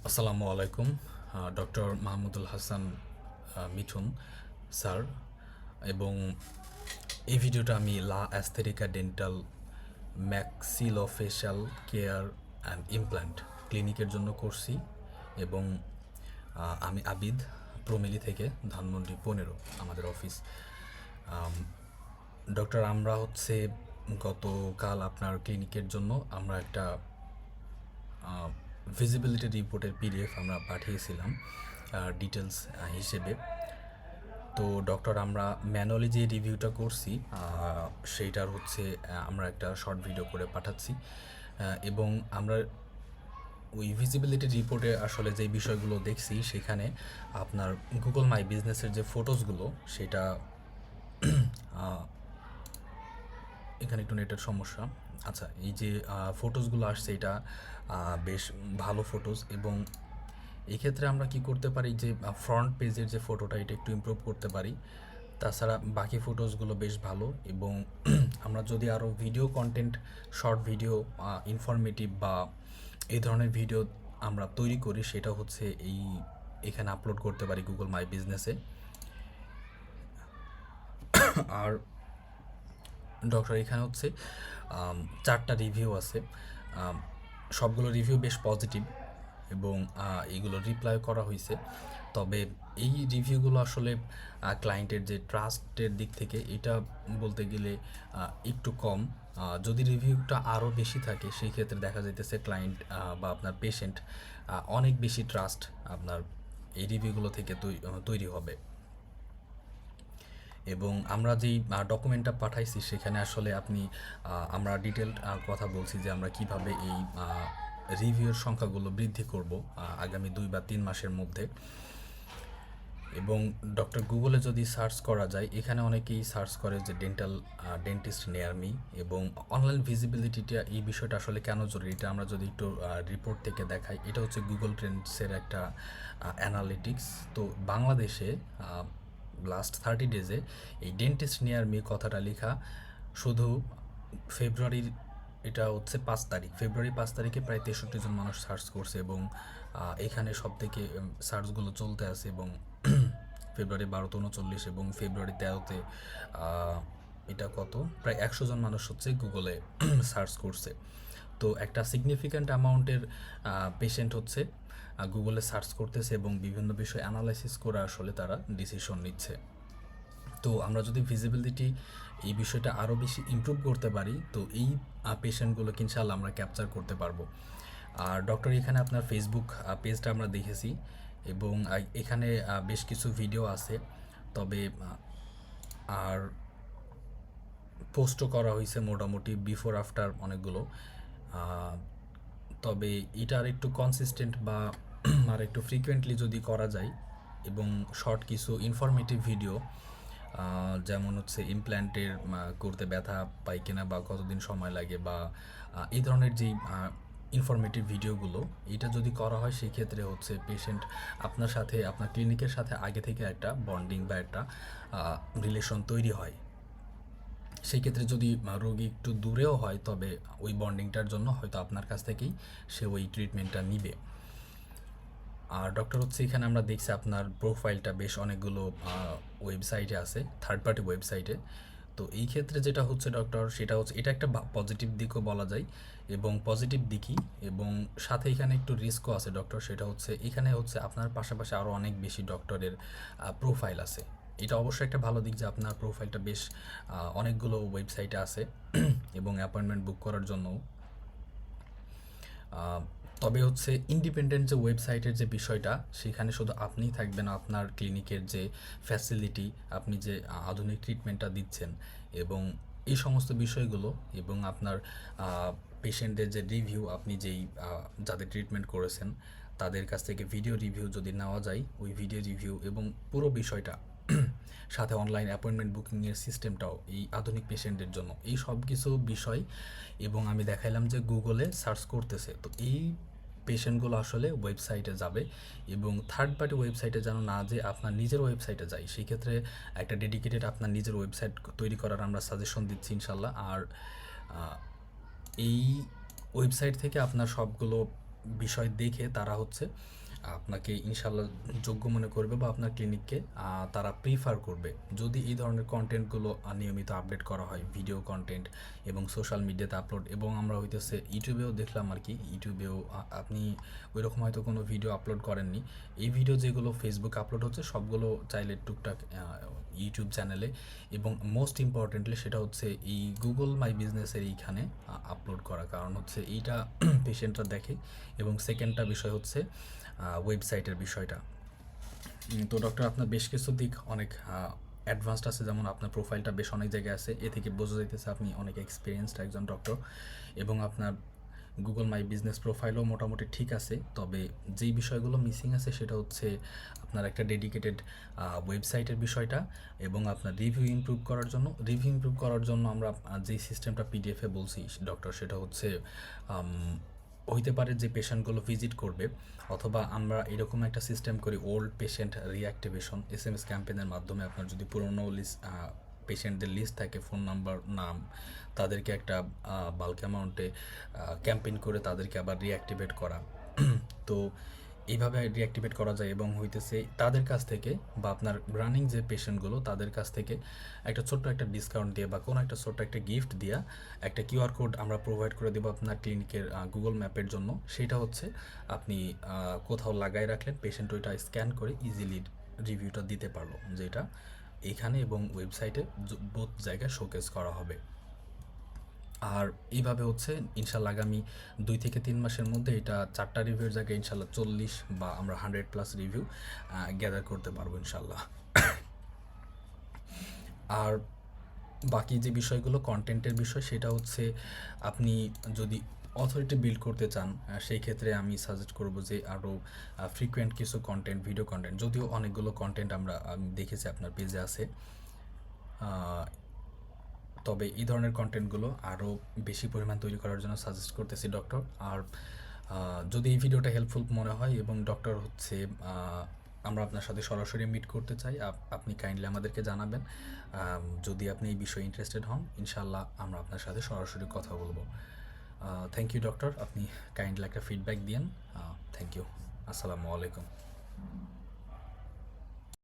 আসসালামু আলাইকুম। Doctor Mahmudul Hasan Mithun sir, এবং এই ভিডিওটা আমি La Aesthetica dental maxillofacial care and implant ক্লিনিকের জন্য করছি। এবং আমি আবিদ, প্রমেলি থেকে, ধানমন্ডি 15 আমাদের অফিস। ডক্টর, আমরা হচ্ছে গতকাল আপনার ক্লিনিকের জন্য আমরা একটা ভিজিবিলিটি রিপোর্টের পিডিএফ আমরা পাঠিয়েছিলাম ডিটেলস হিসেবে। তো ডক্টর, আমরা ম্যানুয়ালি যে রিভিউটা করছি সেইটার হচ্ছে আমরা একটা শর্ট ভিডিও করে পাঠাচ্ছি। এবং আমরা ওই ভিজিবিলিটি রিপোর্টে আসলে যে বিষয়গুলো দেখছি সেখানে আপনার গুগল মাই বিজনেসের যে ফটোসগুলো সেটা এখানে একটু নেটের সমস্যা। আচ্ছা, এই যে ফটোসগুলো আসছে এটা বেশ ভালো ফটোস, এবং এই ক্ষেত্রে আমরা কি করতে পারি যে ফ্রন্ট পেজের যে ফটোটা এটা একটু ইমপ্রুভ করতে পারি। তাছাড়া বাকি ফটোসগুলো বেশ ভালো, এবং আমরা যদি আরও video content, short video, informative বা এই ধরনের ভিডিও আমরা তৈরি করি, সেটা হচ্ছে এখানে আপলোড করতে পারি গুগল মাই বিজনেসে। আর ডক্টর, এখানে হচ্ছে 4টা রিভিউ আছে। সবগুলো রিভিউ বেশ পজিটিভ, এবং এইগুলো রিপ্লাই করা হয়েছে। তবে এই রিভিউগুলো আসলে ক্লায়েন্টের যে ট্রাস্টের দিক থেকে এটা বলতে গেলে একটু কম। যদি রিভিউটা আরও বেশি থাকে সেই ক্ষেত্রে দেখা যাইতেছে ক্লায়েন্ট বা আপনার পেশেন্ট অনেক বেশি ট্রাস্ট আপনার এই রিভিউগুলো থেকে তৈরি হবে। এবং আমরা যেই ডকুমেন্টটা পাঠাইছি সেখানে আসলে আমরা ডিটেলড কথা বলছি যে আমরা কিভাবে এই রিভিউর সংখ্যাগুলো বৃদ্ধি করব আগামী 2 বা 3 মাসের মধ্যে। এবং ডক্টর, গুগলে যদি সার্চ করা যায়, এখানে অনেকেই সার্চ করে যে ডেন্টিস্ট নিয়ার মি, এবং অনলাইন ভিজিবিলিটিটা এই বিষয়টা আসলে কেন জরুরি এটা আমরা যদি একটু রিপোর্ট থেকে দেখাই। এটা হচ্ছে গুগল ট্রেন্ডসের একটা অ্যানালিটিক্স। তো বাংলাদেশে লাস্ট 30 ডেজে এই ডেন্টিস্ট নিয়ার মি কথাটা লেখা শুধু ফেব্রুয়ারির, এটা হচ্ছে 5 তারিখ, ফেব্রুয়ারি 5 তারিখে প্রায় 63 জন মানুষ সার্চ করছে, এবং এখানে সব থেকে সার্চগুলো চলতে আছে। এবং ফেব্রুয়ারি 12তে 39, এবং ফেব্রুয়ারি 13তে এটা কত, প্রায় 100 জন মানুষ হচ্ছে গুগলে সার্চ করছে। তো একটা সিগনিফিক্যান্ট অ্যামাউন্টের পেশেন্ট হচ্ছে গুগলে সার্চ করতেছে, এবং বিভিন্ন বিষয় অ্যানালাইসিস করে আসলে তারা ডিসিশন নিচ্ছে। তো আমরা যদি ভিজিবিলিটি এই বিষয়টা আরও বেশি ইমপ্রুভ করতে পারি, তো এই পেশেন্টগুলোকে ইনশাআল্লাহ আমরা ক্যাপচার করতে পারবো। আর ডক্টর, এখানে আপনার ফেসবুক পেজটা আমরা দেখেছি, এবং এখানে বেশ কিছু ভিডিও আছে। তবে আর পোস্টও করা হয়েছে মোটামুটি বিফোর আফটার অনেকগুলো। তবে এটা আর একটু কনসিস্টেন্ট বা আর একটু ফ্রিকুয়েন্টলি যদি করা যায়, এবং শর্ট কিছু ইনফরমেটিভ ভিডিও, যেমন হচ্ছে ইমপ্ল্যান্টের করতে ব্যথা পাই কিনা বা কতদিন সময় লাগে, বা এই ধরনের যেই ইনফরমেটিভ ভিডিওগুলো, এটা যদি করা হয় সেই ক্ষেত্রে হচ্ছে পেশেন্ট আপনার সাথে, আপনার ক্লিনিকের সাথে আগে থেকে একটা বন্ডিং বা একটা রিলেশন তৈরি হয়। সেই ক্ষেত্রে যদি রোগী একটু দূরেও হয়, তবে ওই বন্ডিংটার জন্য হয়তো আপনার কাছ থেকেই সে ওই ট্রিটমেন্টটা নিবে। আর ডক্টর হচ্ছে, এখানে আমরা দেখছি আপনার প্রোফাইলটা বেশ অনেকগুলো ওয়েবসাইটে আছে, থার্ড পার্টি ওয়েবসাইটে। তো এই ক্ষেত্রে যেটা হচ্ছে ডক্টর, সেটা হচ্ছে এটা একটা পজিটিভ দিকও বলা যায়, এবং পজিটিভ দিকই, এবং সাথে এখানে একটু রিস্কও আছে ডক্টর। সেটা হচ্ছে এখানে হচ্ছে আপনার পাশাপাশি আরও অনেক বেশি ডক্টরের প্রোফাইল আছে। এটা অবশ্যই একটা ভালো দিক যে আপনার প্রোফাইলটা বেশ অনেকগুলো ওয়েবসাইটে আছে, এবং অ্যাপয়েন্টমেন্ট বুক করার জন্য। তবে হচ্ছে ইন্ডিপেন্ডেন্ট যে ওয়েবসাইটের যে বিষয়টা, সেখানে শুধু আপনিই থাকবেন, আপনার ক্লিনিকের যে ফ্যাসিলিটি, আপনি যে আধুনিক ট্রিটমেন্টটা দিচ্ছেন, এবং এই সমস্ত বিষয়গুলো, এবং আপনার পেশেন্টদের যে রিভিউ, আপনি যেই যাদের ট্রিটমেন্ট করেছেন তাদের কাছ থেকে ভিডিও রিভিউ যদি নেওয়া যায়, ওই ভিডিও রিভিউ এবং পুরো বিষয়টা সাথে অনলাইন অ্যাপয়েন্টমেন্ট বুকিংয়ের সিস্টেমটাও এই আধুনিক পেশেন্টদের জন্য, এই সব কিছু বিষয়। এবং আমি দেখাইলাম যে গুগলে সার্চ করতেছে, তো এই পেশেন্টগুলো আসলে ওয়েবসাইটে যাবে, এবং থার্ড পার্টি ওয়েবসাইটে যেন না যে আপনার নিজের ওয়েবসাইটে যায়। সেই ক্ষেত্রে একটা ডেডিকেটেড আপনার নিজের ওয়েবসাইট তৈরি করার আমরা সাজেশন দিচ্ছি ইনশাল্লাহ। আর এই ওয়েবসাইট থেকে আপনার সবগুলো বিষয় দেখে তারা হচ্ছে আপনাকে ইনশাল্লাহ যোগ্য মনে করবে বা আপনার ক্লিনিককে তারা প্রিফার করবে যদি এই ধরনের কন্টেন্টগুলো নিয়মিত আপডেট করা হয়, ভিডিও কন্টেন্ট এবং সোশ্যাল মিডিয়াতে আপলোড। এবং আমরা হইতেছে ইউটিউবেও দেখলাম আর কি, ইউটিউবেও আপনি ওই রকম হয়তো কোনো ভিডিও আপলোড করেননি, এই ভিডিও যেগুলো ফেসবুকে আপলোড হচ্ছে সবগুলো চাইলে টুকটাক ইউটিউব চ্যানেলে, এবং মোস্ট ইম্পর্টেন্টলি সেটা হচ্ছে এই গুগল মাই বিজনেসের এইখানে আপলোড করা, কারণ হচ্ছে এইটা পেশেন্টরা দেখে। এবং সেকেন্ডটা বিষয় হচ্ছে ওয়েবসাইটের বিষয়টা। তো ডক্টর আপনার বেশ কিছু দিক অনেক অ্যাডভান্সড আছে, যেমন আপনার প্রোফাইলটা বেশ অনেক জায়গায় আছে, এ থেকে বোঝা যাইতেছে আপনি অনেক এক্সপিরিয়েন্সড একজন ডক্টর। এবং আপনার গুগল মাই বিজনেস প্রোফাইলও মোটামুটি ঠিক আছে, তবে যেই বিষয়গুলো মিসিং আছে সেটা হচ্ছে আপনার একটা ডেডিকেটেড ওয়েবসাইটের বিষয়টা। এবং আপনার রিভিউ ইমপ্রুভ করার জন্য আমরা যেই সিস্টেমটা পিডিএফে বলছি ডক্টর, সেটা হচ্ছে হইতে পারে যে পেশেন্টগুলো ভিজিট করবে, অথবা আমরা এরকম একটা সিস্টেম করি ওল্ড পেশেন্ট রিঅ্যাক্টিভেশন SMS ক্যাম্পেইনের মাধ্যমে। আপনার যদি পুরনো লিস্ট পেশেন্টদের লিস্ট থাকে, ফোন নাম্বার, নাম, তাদেরকে একটা বাল্ক অ্যামাউন্টে ক্যাম্পেইন করে তাদেরকে আবার রিঅ্যাক্টিভেট করা। তো এইভাবে রিঅ্যাক্টিভেট করা যায় এবং হইতেছে তাদের কাছ থেকে বা আপনার রানিং যে পেশেন্টগুলো তাদের কাছ থেকে একটা ছোট্ট একটা ডিসকাউন্ট দিয়ে বা কোনো একটা ছোট্ট একটা গিফট দিয়া একটা কিউআর কোড আমরা প্রোভাইড করে দেবো আপনার ক্লিনিকের গুগল ম্যাপের জন্য। সেটা হচ্ছে আপনি কোথাও লাগাই রাখলেন, পেশেন্ট ওইটা স্ক্যান করে ইজিলি রিভিউটা দিতে পারলো, যেটা এখানে এবং ওয়েবসাইটে বোথ জায়গায় শোকেস করা হবে। আর এইভাবে হচ্ছে ইনশাল্লাহ আগামী 2 থেকে 3 মাসের মধ্যে এটা 4টা রিভিউর জায়গায় ইনশাল্লাহ 40 বা আমরা 100+ রিভিউ গ্যাদার করতে পারবো ইনশাল্লাহ। আর বাকি যে বিষয়গুলো কন্টেন্টের বিষয়, সেটা হচ্ছে আপনি যদি অথরিটি বিল্ড করতে চান, সেই ক্ষেত্রে আমি সাজেস্ট করব যে আরও ফ্রিকোয়েন্ট কিছু কন্টেন্ট, ভিডিও কন্টেন্ট, যদিও অনেকগুলো কন্টেন্ট আমি দেখেছি আপনার পেজে আছে, তবে এই ধরনের কন্টেন্টগুলো আরও বেশি পরিমাণ তৈরি করার জন্য সাজেস্ট করতেছি ডক্টর। আর যদি এই ভিডিওটা হেল্পফুল মনে হয় এবং ডক্টর হচ্ছে আমরা আপনার সাথে সরাসরি মিট করতে চাই, আপনি কাইন্ডলি আমাদেরকে জানাবেন। যদি আপনি এই বিষয়ে ইন্টারেস্টেড হন, ইনশাল্লাহ আমরা আপনার সাথে সরাসরি কথা বলবো। থ্যাংক ইউ ডক্টর, আপনি কাইন্ডলি একটা ফিডব্যাক দিয়েন। Thank you. আসসালামু আলাইকুম।